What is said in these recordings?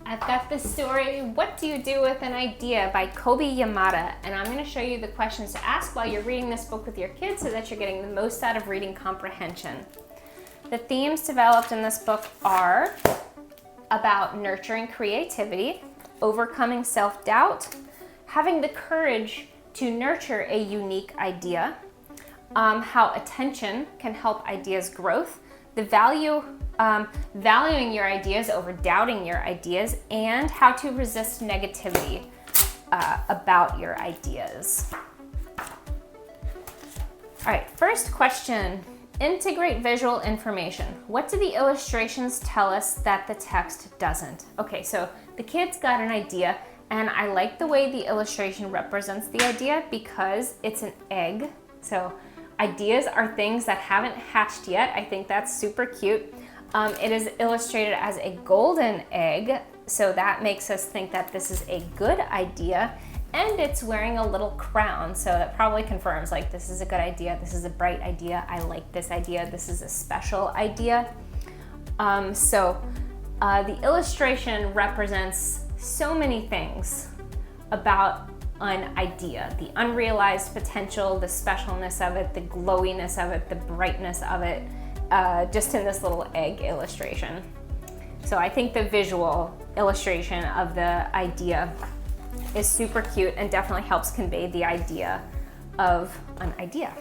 I've got the story, What Do You Do With an Idea by Kobi Yamada, and I'm going to show you the questions to ask while you're reading this book with your kids so that you're getting the most out of reading comprehension. The themes developed in this book are about nurturing creativity, overcoming self-doubt, having the courage to nurture a unique idea, how attention can help ideas growth, the valuing your ideas over doubting your ideas, and how to resist negativity about your ideas. All right, first question, integrate visual information. What do the illustrations tell us that the text doesn't? Okay, so the kids got an idea, and I like the way the illustration represents the idea because it's an egg. So ideas are things that haven't hatched yet. I think that's super cute. It is illustrated as a golden egg, so that makes us think that this is a good idea, and it's wearing a little crown, so that probably confirms like this is a good idea, this is a bright idea, I like this idea, this is a special idea. The illustration represents so many things about an idea, the unrealized potential, the specialness of it, the glowiness of it, the brightness of it, just in this little egg illustration. So I think the visual illustration of the idea is super cute and definitely helps convey the idea of an idea.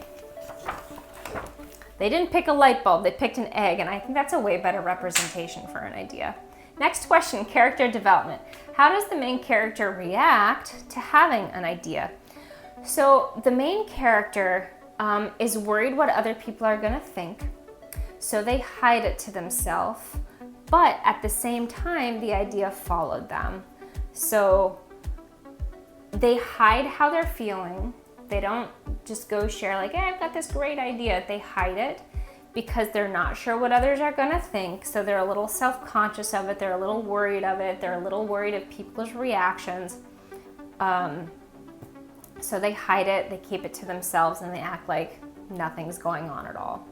They didn't pick a light bulb, they picked an egg, and I think that's a way better representation for an idea. Next question, character development. How does the main character react to having an idea? So the main character is worried what other people are gonna think, so they hide it to themselves, but at the same time, the idea followed them. So they hide how they're feeling. They don't just go share like, hey, I've got this great idea. They hide it because they're not sure what others are gonna think. So they're a little self-conscious of it. They're a little worried of it. They're a little worried of people's reactions. So they hide it, they keep it to themselves, and they act like nothing's going on at all.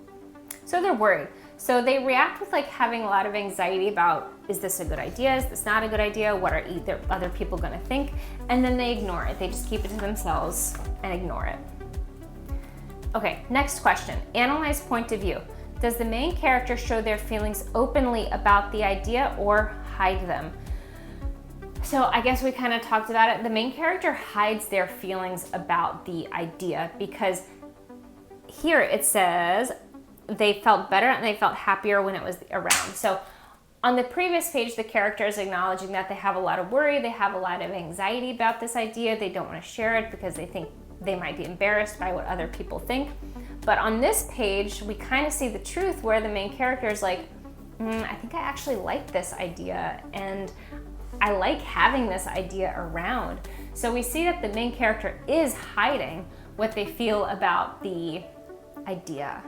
So they're worried. So they react with like having a lot of anxiety about, is this a good idea? Is this not a good idea? What are either other people gonna think? And then they ignore it. They just keep it to themselves and ignore it. Okay, next question, analyze point of view. Does the main character show their feelings openly about the idea or hide them? So I guess we kind of talked about it. The main character hides their feelings about the idea because here it says, they felt better and they felt happier when it was around. So on the previous page, the character is acknowledging that they have a lot of worry, they have a lot of anxiety about this idea, they don't want to share it because they think they might be embarrassed by what other people think. But on this page, we kind of see the truth where the main character is like, I think I actually like this idea and I like having this idea around. So we see that the main character is hiding what they feel about the idea,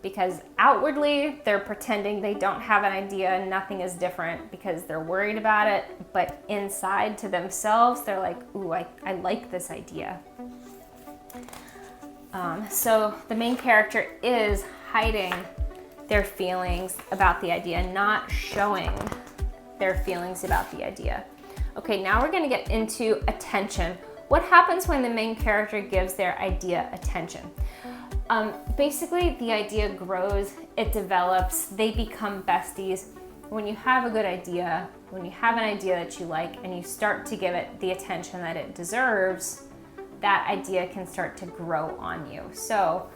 because outwardly they're pretending they don't have an idea, nothing is different because they're worried about it, but inside to themselves they're like, ooh, I like this idea. So the main character is hiding their feelings about the idea, not showing their feelings about the idea. Okay, now we're gonna get into attention. What happens when the main character gives their idea attention? Basically, the idea grows, it develops, they become besties. When you have a good idea, when you have an idea that you like and you start to give it the attention that it deserves, that idea can start to grow on you. So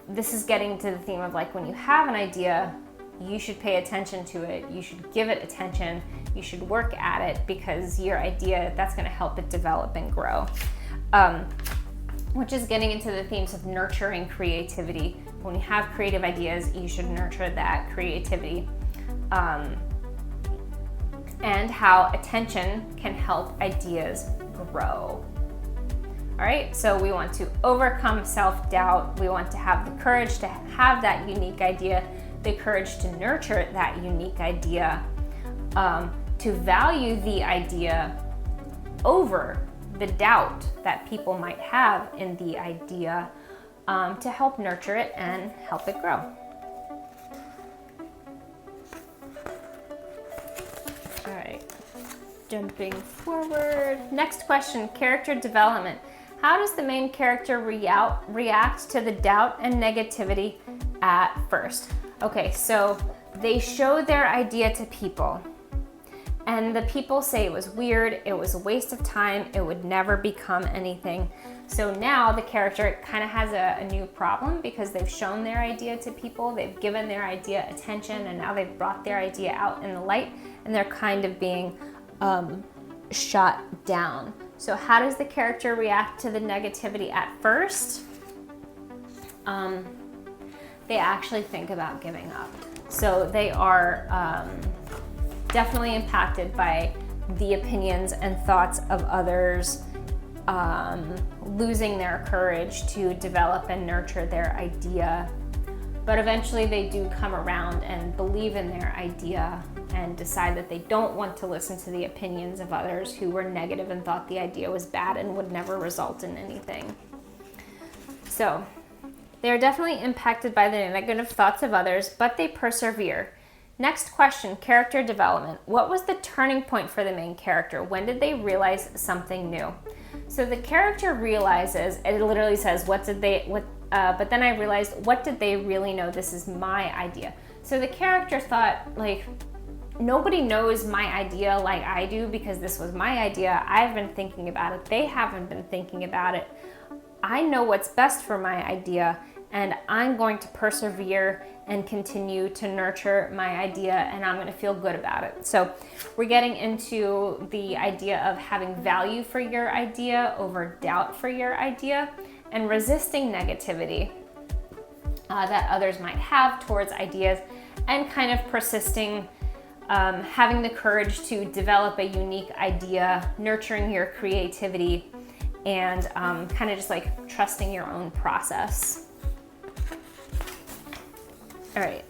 this is getting to the theme of like, when you have an idea, you should pay attention to it, you should give it attention, you should work at it because your idea, that's gonna help it develop and grow. Which is getting into the themes of nurturing creativity. When you have creative ideas, you should nurture that creativity. And how attention can help ideas grow. All right, so we want to overcome self-doubt. We want to have the courage to have that unique idea, the courage to nurture that unique idea, to value the idea over the doubt that people might have in the idea, to help nurture it and help it grow. All right. Jumping forward. Next question, character development. How does the main character react to the doubt and negativity at first? Okay, so they show their idea to people, and the people say it was weird, it was a waste of time, it would never become anything. So now the character kind of has a new problem because they've shown their idea to people, they've given their idea attention, and now they've brought their idea out in the light, and they're kind of being shot down. So how does the character react to the negativity at first? They actually think about giving up. So they are definitely impacted by the opinions and thoughts of others, losing their courage to develop and nurture their idea. But eventually they do come around and believe in their idea and decide that they don't want to listen to the opinions of others who were negative and thought the idea was bad and would never result in anything. So they're definitely impacted by the negative thoughts of others, but they persevere. Next question, character development. What was the turning point for the main character? When did they realize something new? So the character realizes, it literally says, but then I realized, what did they really know? This is my idea. So the character thought, like, nobody knows my idea like I do because this was my idea. I've been thinking about it. They haven't been thinking about it. I know what's best for my idea, and I'm going to persevere and continue to nurture my idea, and I'm going to feel good about it. So we're getting into the idea of having value for your idea over doubt for your idea, and resisting negativity that others might have towards ideas, and kind of persisting, having the courage to develop a unique idea, nurturing your creativity, and kind of just like trusting your own process. All right,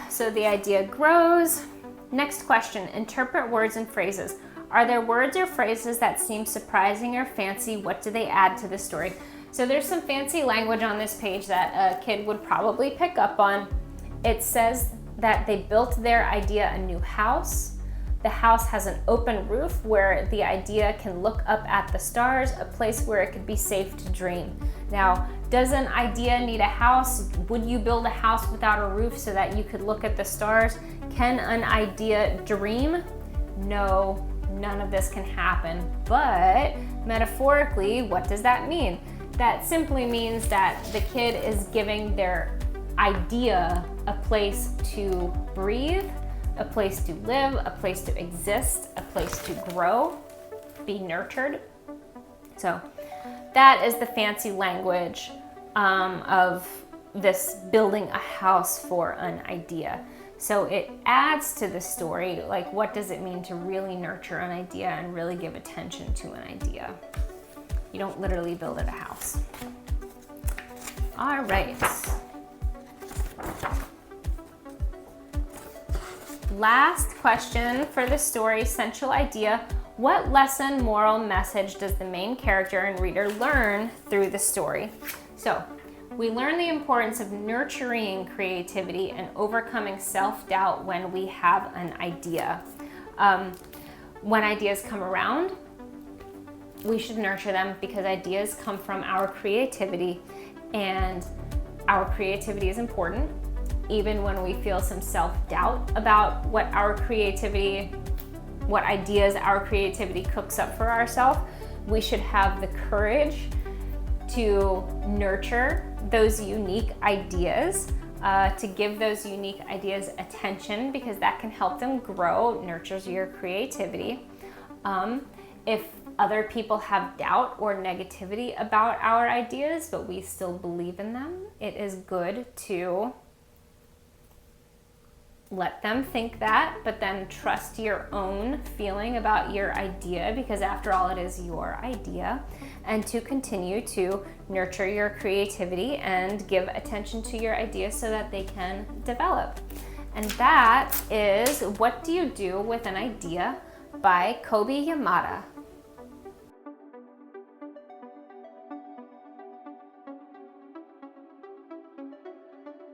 so the idea grows. Next question, interpret words and phrases. Are there words or phrases that seem surprising or fancy? What do they add to the story? So there's some fancy language on this page that a kid would probably pick up on. It says that they built their idea a new house. The house has an open roof where the idea can look up at the stars, a place where it could be safe to dream. Now, does an idea need a house? Would you build a house without a roof so that you could look at the stars? Can an idea dream? No, none of this can happen. But metaphorically, what does that mean? That simply means that the kid is giving their idea a place to breathe, a place to live, a place to exist, a place to grow, be nurtured. So that is the fancy language of this building a house for an idea. So it adds to the story, like, what does it mean to really nurture an idea and really give attention to an idea? You don't literally build it a house. All right. Last question for the story, central idea. What lesson, moral message does the main character and reader learn through the story? So we learn the importance of nurturing creativity and overcoming self-doubt when we have an idea. When ideas come around, we should nurture them because ideas come from our creativity, and our creativity is important. Even when we feel some self-doubt about what ideas our creativity cooks up for ourselves, we should have the courage to nurture those unique ideas, to give those unique ideas attention, because that can help them grow, nurtures your creativity. If other people have doubt or negativity about our ideas, but we still believe in them, it is good to let them think that, but then trust your own feeling about your idea, because after all, it is your idea, and to continue to nurture your creativity and give attention to your ideas so that they can develop. And that is What Do You Do with an Idea by Kobi Yamada.